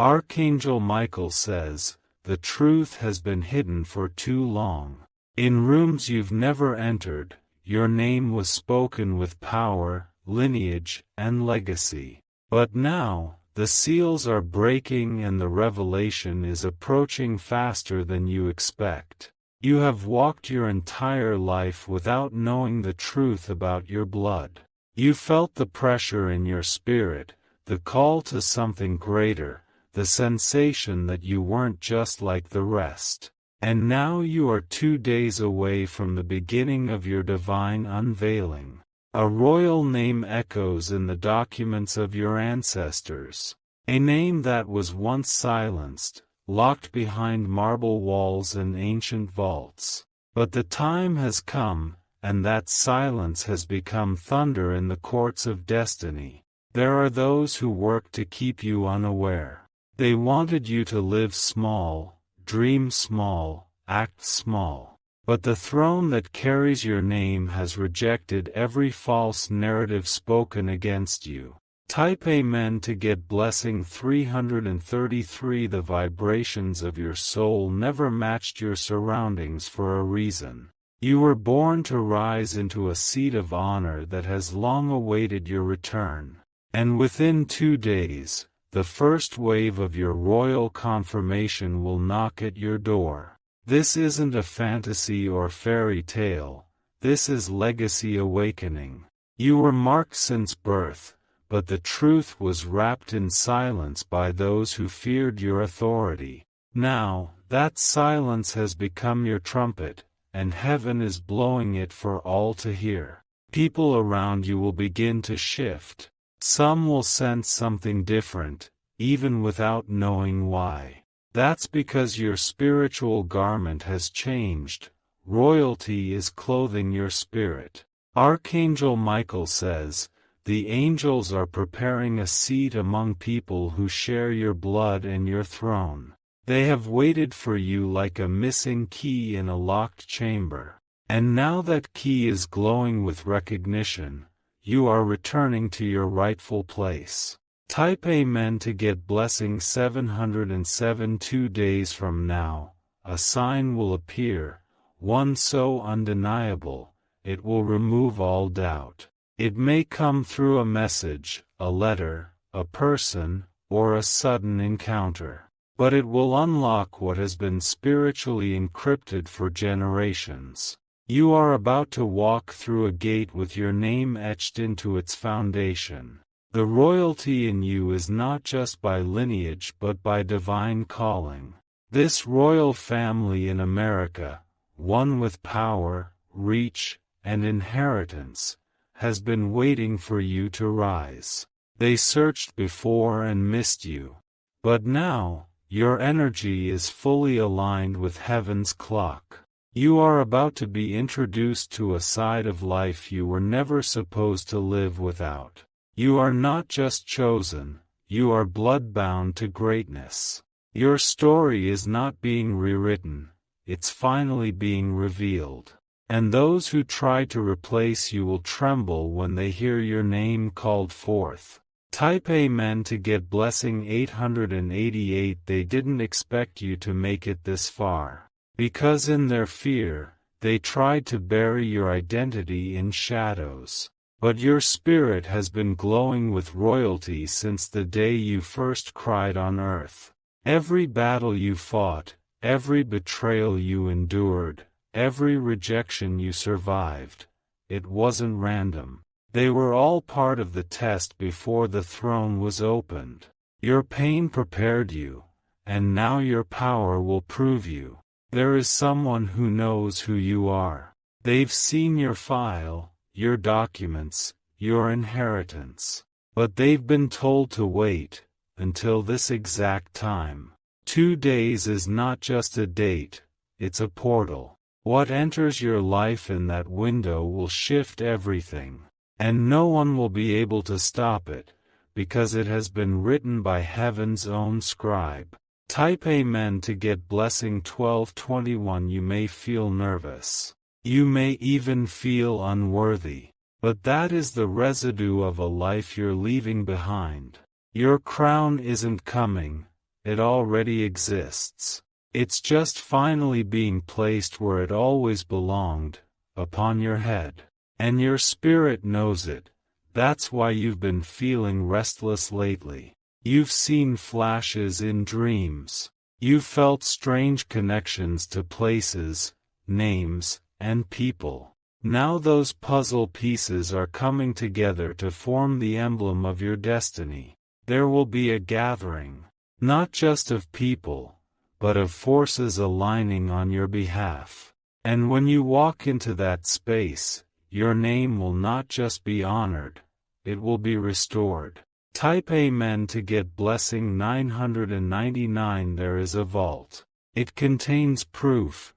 Archangel Michael says, the truth has been hidden for too long. In rooms you've never entered, your name was spoken with power, lineage, and legacy. But now, the seals are breaking and the revelation is approaching faster than you expect. You have walked your entire life without knowing the truth about your blood. You felt the pressure in your spirit, the call to something greater, the sensation that you weren't just like the rest. And now you are 2 days away from the beginning of your divine unveiling. A royal name echoes in the documents of your ancestors. A name that was once silenced, locked behind marble walls and ancient vaults. But the time has come, and that silence has become thunder in the courts of destiny. There are those who work to keep you unaware. They wanted you to live small, dream small, act small. But the throne that carries your name has rejected every false narrative spoken against you. Type Amen to get blessing 333. The vibrations of your soul never matched your surroundings for a reason. You were born to rise into a seat of honor that has long awaited your return. And within 2 days, the first wave of your royal confirmation will knock at your door. This isn't a fantasy or fairy tale, this is legacy awakening. You were marked since birth, but the truth was wrapped in silence by those who feared your authority. Now, that silence has become your trumpet, and heaven is blowing it for all to hear. People around you will begin to shift. Some will sense something different, even without knowing why. That's because your spiritual garment has changed. Royalty is clothing your spirit. Archangel Michael says, the angels are preparing a seat among people who share your blood and your throne. They have waited for you like a missing key in a locked chamber. And now that key is glowing with recognition, you are returning to your rightful place. Type Amen to get blessing 707. 2 days from now, a sign will appear, one so undeniable, it will remove all doubt. It may come through a message, a letter, a person, or a sudden encounter. But it will unlock what has been spiritually encrypted for generations. You are about to walk through a gate with your name etched into its foundation. The royalty in you is not just by lineage but by divine calling. This royal family in America, one with power, reach, and inheritance, has been waiting for you to rise. They searched before and missed you. But now, your energy is fully aligned with heaven's clock. You are about to be introduced to a side of life you were never supposed to live without. You are not just chosen, you are blood-bound to greatness. Your story is not being rewritten, it's finally being revealed. And those who try to replace you will tremble when they hear your name called forth. Type Amen to get blessing 888. They didn't expect you to make it this far. Because in their fear, they tried to bury your identity in shadows. But your spirit has been glowing with royalty since the day you first cried on earth. Every battle you fought, every betrayal you endured, every rejection you survived, it wasn't random. They were all part of the test before the throne was opened. Your pain prepared you, and now your power will prove you. There is someone who knows who you are. They've seen your file, your documents, your inheritance. But they've been told to wait, until this exact time. 2 days is not just a date, it's a portal. What enters your life in that window will shift everything. And no one will be able to stop it, because it has been written by heaven's own scribe. Type Amen to get blessing 1221. You may feel nervous. You may even feel unworthy. But that is the residue of a life you're leaving behind. Your crown isn't coming, it already exists. It's just finally being placed where it always belonged, upon your head. And your spirit knows it. That's why you've been feeling restless lately. You've seen flashes in dreams. You've felt strange connections to places, names, and people. Now those puzzle pieces are coming together to form the emblem of your destiny. There will be a gathering, not just of people, but of forces aligning on your behalf. And when you walk into that space, your name will not just be honored, it will be restored. Type Amen to get blessing 999. There is a vault. It contains proof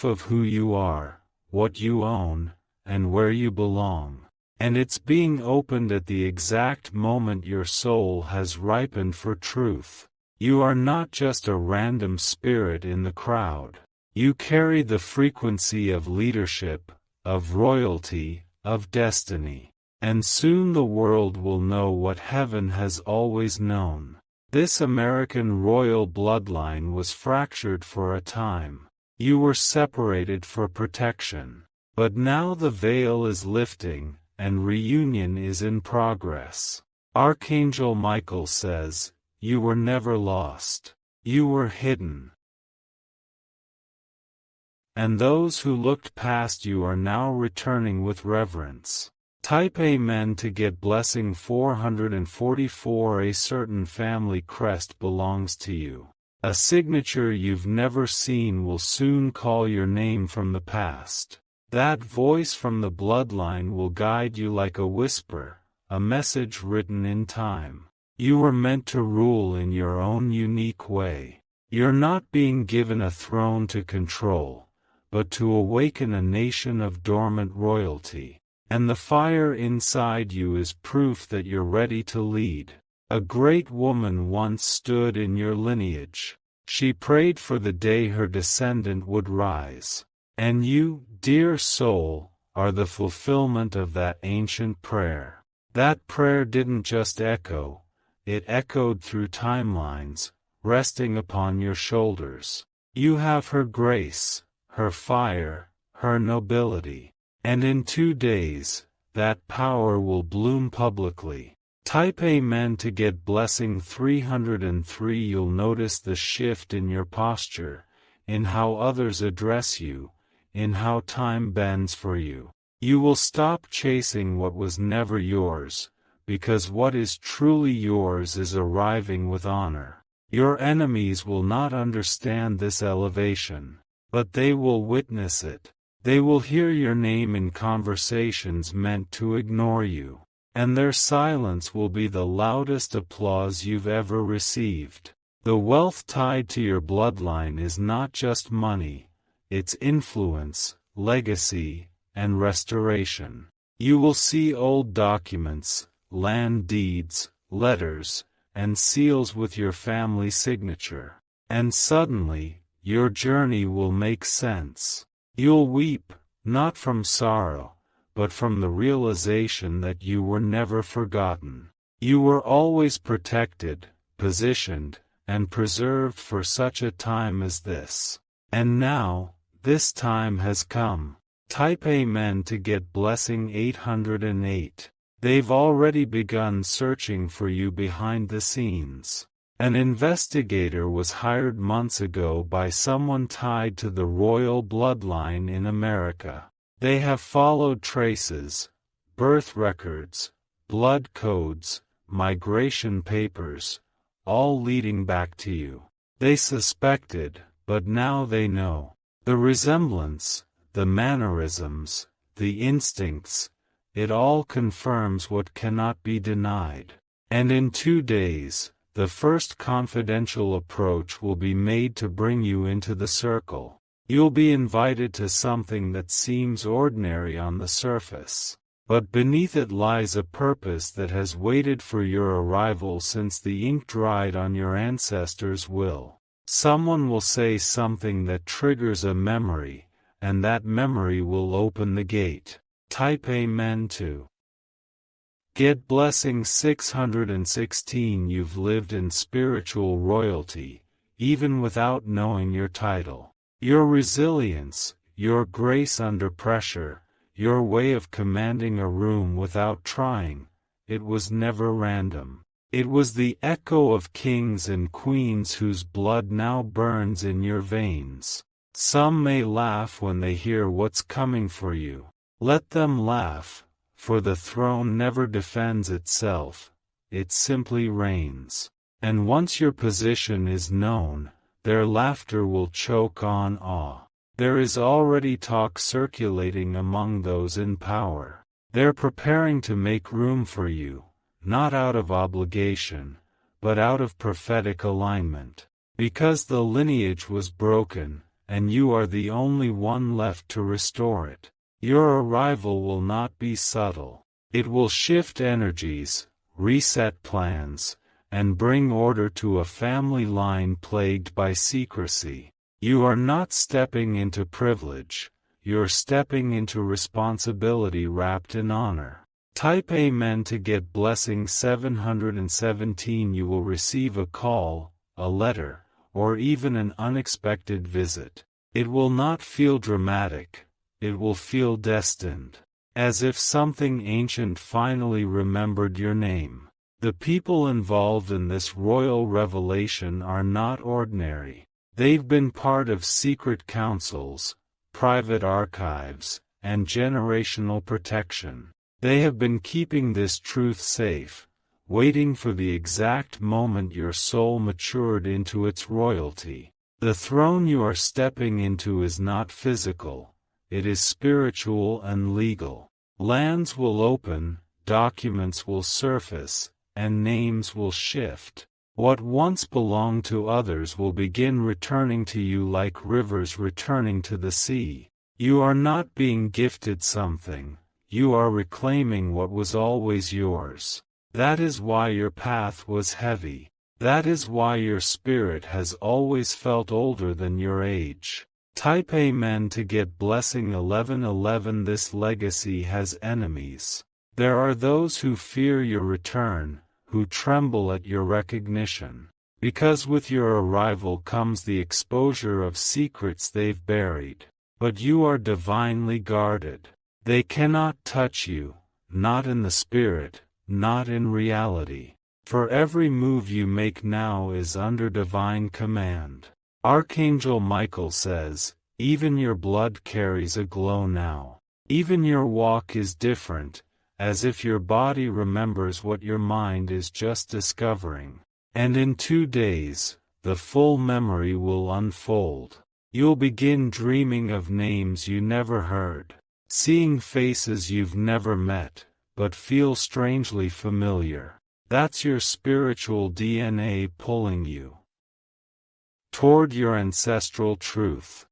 of who you are, what you own, and where you belong. And it's being opened at the exact moment your soul has ripened for truth. You are not just a random spirit in the crowd. You carry the frequency of leadership, of royalty, of destiny. And soon the world will know what heaven has always known. This American royal bloodline was fractured for a time. You were separated for protection. But now the veil is lifting, and reunion is in progress. Archangel Michael says, "You were never lost. You were hidden. And those who looked past you are now returning with reverence." Type Amen to get blessing 444. A certain family crest belongs to you. A signature you've never seen will soon call your name from the past. That voice from the bloodline will guide you like a whisper, a message written in time. You were meant to rule in your own unique way. You're not being given a throne to control, but to awaken a nation of dormant royalty. And the fire inside you is proof that you're ready to lead. A great woman once stood in your lineage. She prayed for the day her descendant would rise. And you, dear soul, are the fulfillment of that ancient prayer. That prayer didn't just echo, it echoed through timelines, resting upon your shoulders. You have her grace, her fire, her nobility. And in 2 days, that power will bloom publicly. Type Amen to get blessing 303. You'll notice the shift in your posture, in how others address you, in how time bends for you. You will stop chasing what was never yours, because what is truly yours is arriving with honor. Your enemies will not understand this elevation, but they will witness it. They will hear your name in conversations meant to ignore you, and their silence will be the loudest applause you've ever received. The wealth tied to your bloodline is not just money, it's influence, legacy, and restoration. You will see old documents, land deeds, letters, and seals with your family signature. And suddenly, your journey will make sense. You'll weep, not from sorrow, but from the realization that you were never forgotten. You were always protected, positioned, and preserved for such a time as this. And now, this time has come. Type Amen to get blessing 808. They've already begun searching for you behind the scenes. An investigator was hired months ago by someone tied to the royal bloodline in America. They have followed traces, birth records, blood codes, migration papers, all leading back to you. They suspected, but now they know. The resemblance, the mannerisms, the instincts, it all confirms what cannot be denied. And in 2 days, the first confidential approach will be made to bring you into the circle. You'll be invited to something that seems ordinary on the surface, but beneath it lies a purpose that has waited for your arrival since the ink dried on your ancestors' will. Someone will say something that triggers a memory, and that memory will open the gate. Type Amen to Get blessing 616. You've lived in spiritual royalty, even without knowing your title. Your resilience, your grace under pressure, your way of commanding a room without trying, it was never random. It was the echo of kings and queens whose blood now burns in your veins. Some may laugh when they hear what's coming for you. Let them laugh, for the throne never defends itself, it simply reigns. And once your position is known, their laughter will choke on awe. There is already talk circulating among those in power. They're preparing to make room for you, not out of obligation, but out of prophetic alignment. Because the lineage was broken, and you are the only one left to restore it. Your arrival will not be subtle. It will shift energies, reset plans, and bring order to a family line plagued by secrecy. You are not stepping into privilege, you're stepping into responsibility wrapped in honor. Type Amen to get blessing 717. You will receive a call, a letter, or even an unexpected visit. It will not feel dramatic. It will feel destined, as if something ancient finally remembered your name. The people involved in this royal revelation are not ordinary. They've been part of secret councils, private archives, and generational protection. They have been keeping this truth safe, waiting for the exact moment your soul matured into its royalty. The throne you are stepping into is not physical. It is spiritual and legal. Lands will open, documents will surface, and names will shift. What once belonged to others will begin returning to you like rivers returning to the sea. You are not being gifted something, you are reclaiming what was always yours. That is why your path was heavy. That is why your spirit has always felt older than your age. Type Amen to get blessing 1111. This legacy has enemies. There are those who fear your return, who tremble at your recognition. Because with your arrival comes the exposure of secrets they've buried. But you are divinely guarded. They cannot touch you, not in the spirit, not in reality. For every move you make now is under divine command. Archangel Michael says, even your blood carries a glow now. Even your walk is different, as if your body remembers what your mind is just discovering. And in 2 days, the full memory will unfold. You'll begin dreaming of names you never heard, seeing faces you've never met, but feel strangely familiar. That's your spiritual DNA pulling you toward your ancestral truth.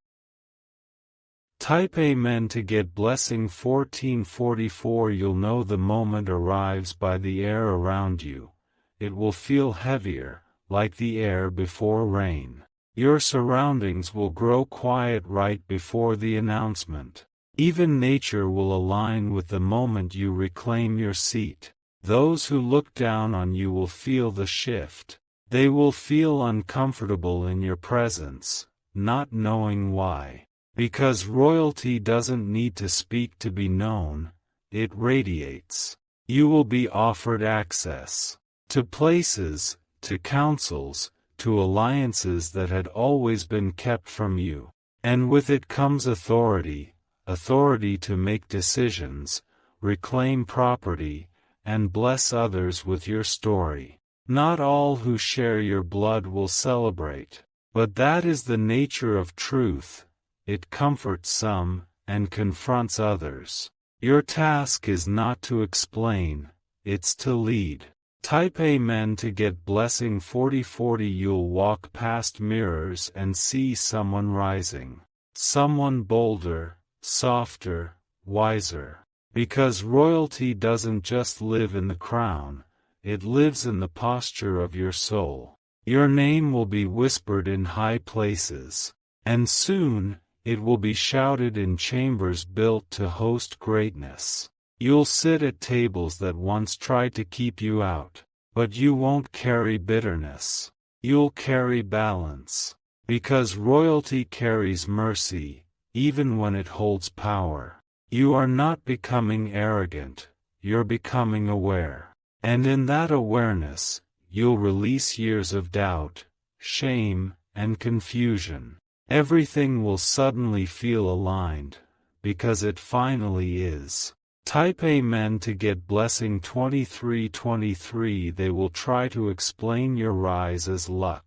Type Amen to get blessing 1444. You'll know the moment arrives by the air around you. It will feel heavier, like the air before rain. Your surroundings will grow quiet right before the announcement. Even nature will align with the moment you reclaim your seat. Those who look down on you will feel the shift. They will feel uncomfortable in your presence, not knowing why. Because royalty doesn't need to speak to be known, it radiates. You will be offered access to places, to councils, to alliances that had always been kept from you. And with it comes authority to make decisions, reclaim property, and bless others with your story. Not all who share your blood will celebrate, but that is the nature of truth. It comforts some, and confronts others. Your task is not to explain, it's to lead. Type Amen to get blessing 4040. You'll walk past mirrors and see someone rising. Someone bolder, softer, wiser. Because royalty doesn't just live in the crown, it lives in the posture of your soul. Your name will be whispered in high places, and soon, it will be shouted in chambers built to host greatness. You'll sit at tables that once tried to keep you out. But you won't carry bitterness. You'll carry balance. Because royalty carries mercy, even when it holds power. You are not becoming arrogant, you're becoming aware. And in that awareness, you'll release years of doubt, shame, and confusion. Everything will suddenly feel aligned, because it finally is. Type Amen to get blessing 2323. They will try to explain your rise as luck.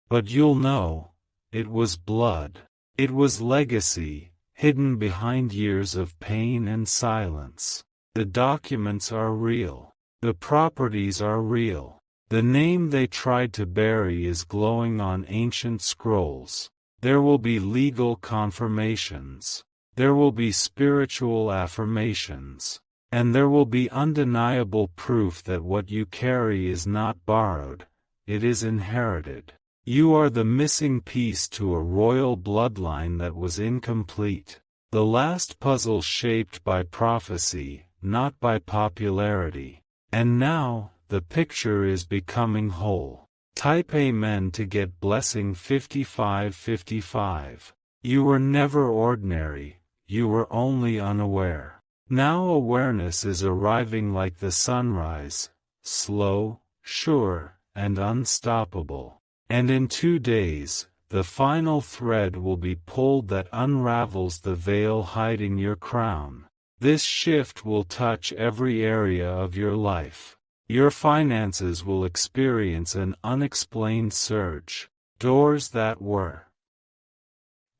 But you'll know, it was blood. It was legacy, hidden behind years of pain and silence. The documents are real. The properties are real. The name they tried to bury is glowing on ancient scrolls. There will be legal confirmations. There will be spiritual affirmations. And there will be undeniable proof that what you carry is not borrowed, it is inherited. You are the missing piece to a royal bloodline that was incomplete. The last puzzle shaped by prophecy, not by popularity. And now, the picture is becoming whole. Type Amen to get blessing 5555. You were never ordinary. You were only unaware. Now awareness is arriving like the sunrise, slow, sure, and unstoppable. And in 2 days, the final thread will be pulled that unravels the veil hiding your crown. This shift will touch every area of your life. Your finances will experience an unexplained surge. Doors that were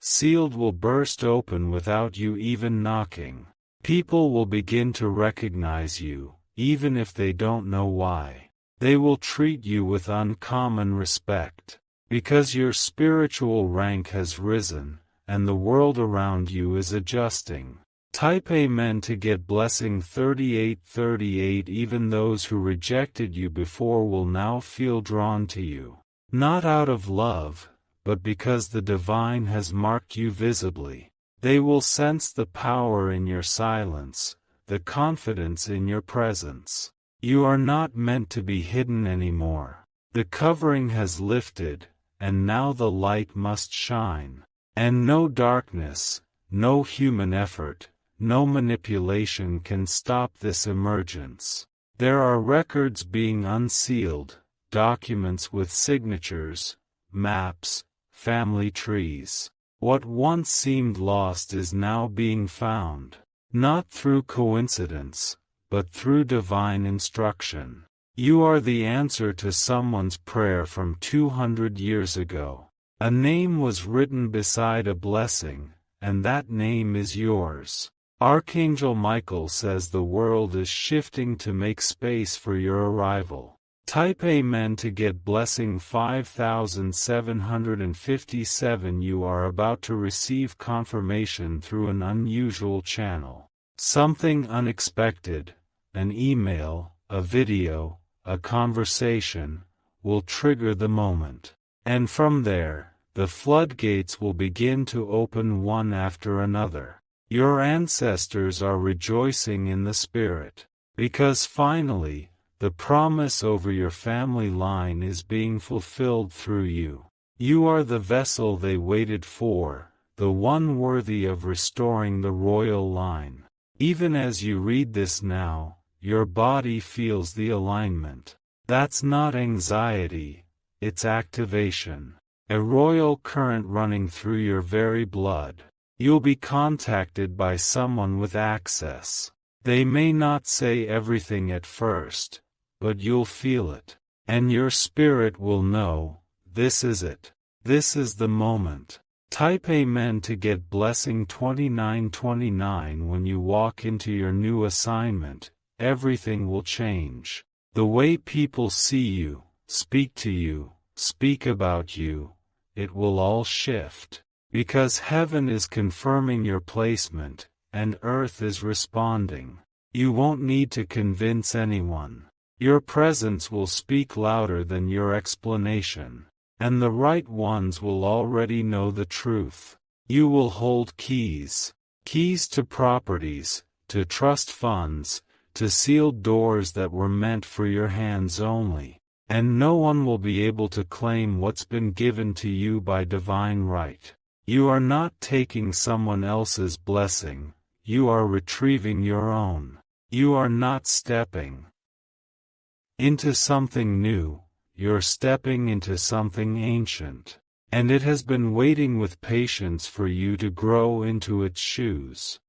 sealed will burst open without you even knocking. People will begin to recognize you, even if they don't know why. They will treat you with uncommon respect, because your spiritual rank has risen, and the world around you is adjusting. Type Amen to get blessing 3838. Even those who rejected you before will now feel drawn to you. Not out of love, but because the divine has marked you visibly. They will sense the power in your silence, the confidence in your presence. You are not meant to be hidden anymore. The covering has lifted, and now the light must shine. And no darkness, no human effort, no manipulation can stop this emergence. There are records being unsealed, documents with signatures, maps, family trees. What once seemed lost is now being found, not through coincidence, but through divine instruction. You are the answer to someone's prayer from 200 years ago. A name was written beside a blessing, and that name is yours. Archangel Michael says the world is shifting to make space for your arrival. Type Amen to get blessing 5757. You are about to receive confirmation through an unusual channel. Something unexpected, an email, a video, a conversation, will trigger the moment. And from there, the floodgates will begin to open one after another. Your ancestors are rejoicing in the Spirit, because finally, the promise over your family line is being fulfilled through you. You are the vessel they waited for, the one worthy of restoring the royal line. Even as you read this now, your body feels the alignment. That's not anxiety, it's activation. A royal current running through your very blood. You'll be contacted by someone with access. They may not say everything at first, but you'll feel it. And your spirit will know, this is it. This is the moment. Type Amen to get blessing 2929. When you walk into your new assignment, everything will change. The way people see you, speak to you, speak about you, it will all shift. Because heaven is confirming your placement, and earth is responding. You won't need to convince anyone. Your presence will speak louder than your explanation. And the right ones will already know the truth. You will hold keys. Keys to properties, to trust funds, to sealed doors that were meant for your hands only, and no one will be able to claim what's been given to you by divine right. You are not taking someone else's blessing, you are retrieving your own. You are not stepping into something new, you're stepping into something ancient, and it has been waiting with patience for you to grow into its shoes.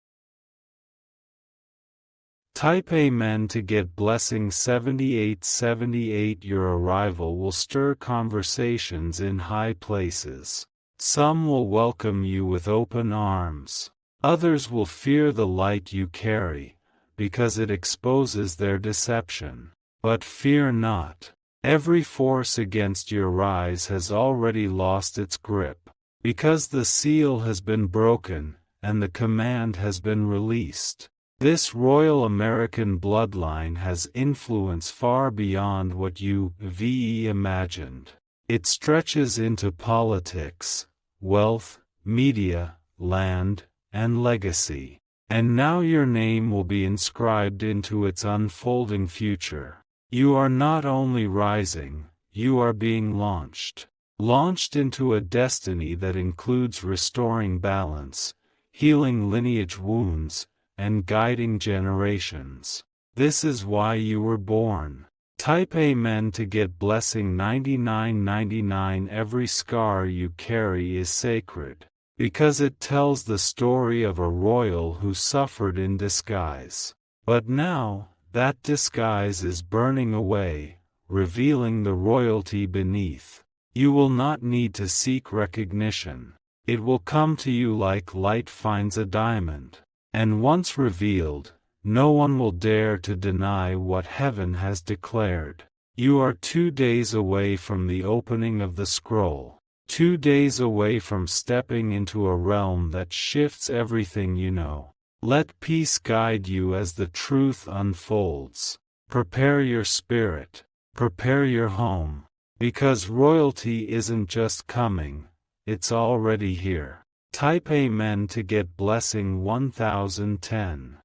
Type Amen to get blessing 7878. Your arrival will stir conversations in high places. Some will welcome you with open arms. Others will fear the light you carry, because it exposes their deception. But fear not. Every force against your rise has already lost its grip, because the seal has been broken, and the command has been released. This royal American bloodline has influence far beyond what you imagined. It stretches into politics, wealth, media, land, and legacy. And now your name will be inscribed into its unfolding future. You are not only rising, you are being launched. Launched into a destiny that includes restoring balance, healing lineage wounds, and guiding generations. This is why you were born. Type Amen to get blessing 9999. Every scar you carry is sacred, because it tells the story of a royal who suffered in disguise. But now, that disguise is burning away, revealing the royalty beneath. You will not need to seek recognition. It will come to you like light finds a diamond. And once revealed, no one will dare to deny what heaven has declared. You are 2 days away from the opening of the scroll. 2 days away from stepping into a realm that shifts everything you know. Let peace guide you as the truth unfolds. Prepare your spirit. Prepare your home. Because royalty isn't just coming, it's already here. Type Amen to get blessing 1010.